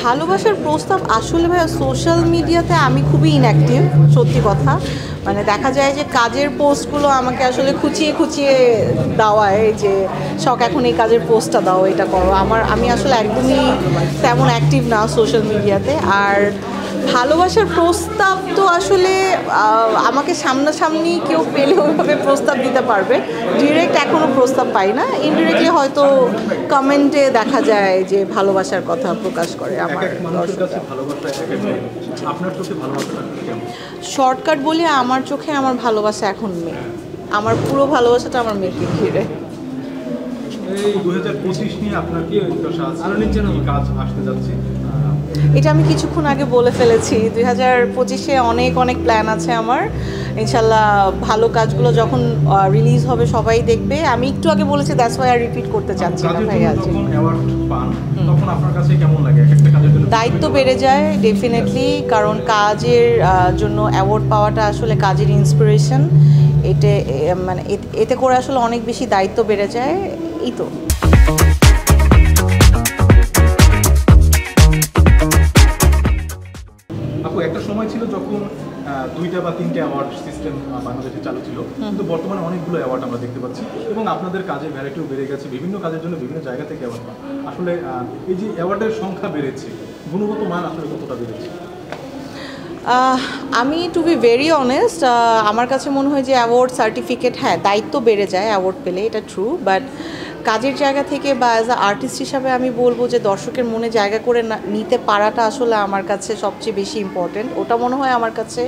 ভালোবাসার প্রস্তাব আসলে ভাইয়া সোশ্যাল মিডিয়াতে আমি খুবই ইনঅ্যাক্টিভ, সত্যি কথা। মানে দেখা যায় যে কাজের পোস্টগুলো আমাকে আসলে খুঁচিয়ে খুঁচিয়ে দেওয়ায় যে শখ এখন এই কাজের পোস্টটা দাও, এটা করো। আমি আসলে একদমই তেমন অ্যাক্টিভ না সোশ্যাল মিডিয়াতে। আর ভালোবাসার প্রস্তাব তো আসলে আমাকে সামনাসামনি কেউ পেলে ওইভাবে প্রস্তাব দিতে পারবে, ডিরেক্ট এখনও প্রস্তাব পাই না। ইনডিরেক্টলি হয়তো কমেন্টে দেখা যায় যে ভালোবাসার কথা প্রকাশ করে আমার দর্শকরা। শর্টকাট বলি, আমার চোখে আমার ভালোবাসা এখন মেয়ে, আমার পুরো ভালোবাসাটা আমার মেয়েকে ঘিরে। এটা আমি কিছুক্ষণ আগে বলে ফেলেছি। 2025-এ অনেক অনেক প্ল্যান আছে আমার, ইনশাল্লাহ। ভালো কাজগুলো যখন রিলিজ হবে সবাই দেখবে। আমি একটু আগে বলেছি, দ্যাটস ওয়াই আর রিপিট করতে চাচ্ছি না ভাইয়া। দায়িত্ব বেড়ে যায় ডেফিনেটলি, কারণ কাজের জন্য অ্যাওয়ার্ড পাওয়াটা আসলে কাজের ইন্সপিরেশন। মানে এতে করে আসলে অনেক বেশি দায়িত্ব বেড়ে যায়। এই তো। একটা সময় ছিল যখন 2টা বা 3টা অ্যাওয়ার্ড সিস্টেম বাংলাদেশে চালু ছিল, কিন্তু বর্তমানে অনেকগুলো অ্যাওয়ার্ড আমরা দেখতে পাচ্ছি এবং আপনাদের কাজের ভ্যারাইটিও বেড়ে গেছে, বিভিন্ন কাজের জন্য বিভিন্ন জায়গা থেকে অ্যাওয়ার্ড পান। আসলে এই যে অ্যাওয়ার্ডের সংখ্যা বেড়েছে, গুণগত মান আসলে কতটা বেড়েছে? আমি টু বি ভেরি অনেস্ট, আমার কাছে মনে হয় যে অ্যাওয়ার্ড সার্টিফিকেট, হ্যাঁ দায়িত্ব বেড়ে যায় অ্যাওয়ার্ড পেলে, এটা ট্রু। বাট কাজের জায়গা থেকে বা অ্যাজ আ আর্টিস্ট হিসাবে আমি বলবো যে দর্শকের মনে জায়গা করে নিতে পারাটা আসলে আমার কাছে সবচেয়ে বেশি ইম্পর্টেন্ট। ওটা মনে হয় আমার কাছে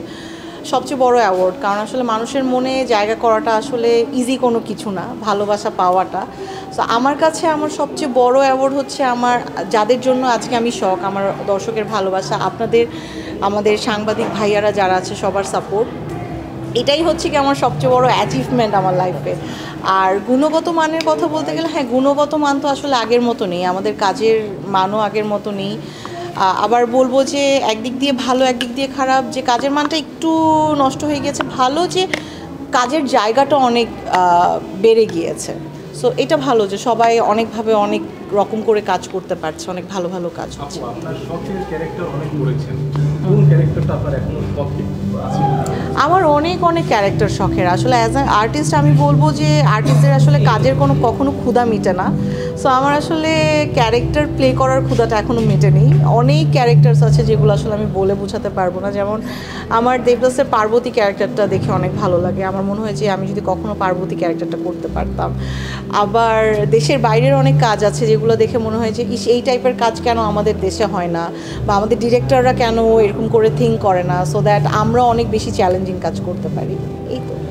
সবচেয়ে বড় অ্যাওয়ার্ড, কারণ আসলে মানুষের মনে জায়গা করাটা আসলে ইজি কোনো কিছু না, ভালোবাসা পাওয়াটা। সো আমার কাছে আমার সবচেয়ে বড় অ্যাওয়ার্ড হচ্ছে আমার, যাদের জন্য আজকে আমি শখ, আমার দর্শকের ভালোবাসা, আপনাদের, আমাদের সাংবাদিক ভাইয়ারা যারা আছে সবার সাপোর্ট, এটাই হচ্ছে কি আমার সবচেয়ে বড় অ্যাচিভমেন্ট আমার লাইফে। আর গুণগত মানের কথা বলতে গেলে, হ্যাঁ গুণগত মান তো আসলে আগের মতো নেই, আমাদের কাজের মানও আগের মতো নেই। আবার বলবো যে একদিক দিয়ে ভালো, একদিক দিয়ে খারাপ। যে কাজের মানটা একটু নষ্ট হয়ে গেছে, ভালো যে কাজের জায়গাটা অনেক বেড়ে গিয়েছে। সো এটা ভালো যে সবাই অনেকভাবে অনেক রকম করে কাজ করতে পারছে, অনেক ভালো ভালো কাজ হচ্ছে। আপনার শখের ক্যারেক্টার অনেক করেছেন, কোন ক্যারেক্টারটা আপনার এখনো শখে আছে? আমার অনেক অনেক ক্যারেক্টার শখের। আসলে অ্যাজ অ্যান আর্টিস্ট আমি বলবো যে আর্টিস্টদের আসলে কাজের কখনো ক্ষুধা মিটে না। সো আমার আসলে ক্যারেক্টার প্লে করার ক্ষুধাটা এখনও মেটেনি। অনেক ক্যারেক্টার্স আছে যেগুলো আসলে আমি বলে বোঝাতে পারবো না। যেমন আমার দেবদাসের পার্বতী ক্যারেক্টারটা দেখে অনেক ভালো লাগে, আমার মনে হয় যে আমি যদি কখনো পার্বতী ক্যারেক্টারটা করতে পারতাম। আবার দেশের বাইরের অনেক কাজ আছে যেগুলো দেখে মনে হয় যে এই টাইপের কাজ কেন আমাদের দেশে হয় না, বা আমাদের ডিরেক্টররা কেন এরকম করে থিঙ্ক করে না, সো দ্যাট আমরা অনেক বেশি চ্যালেঞ্জিং কাজ করতে পারি। এই তো।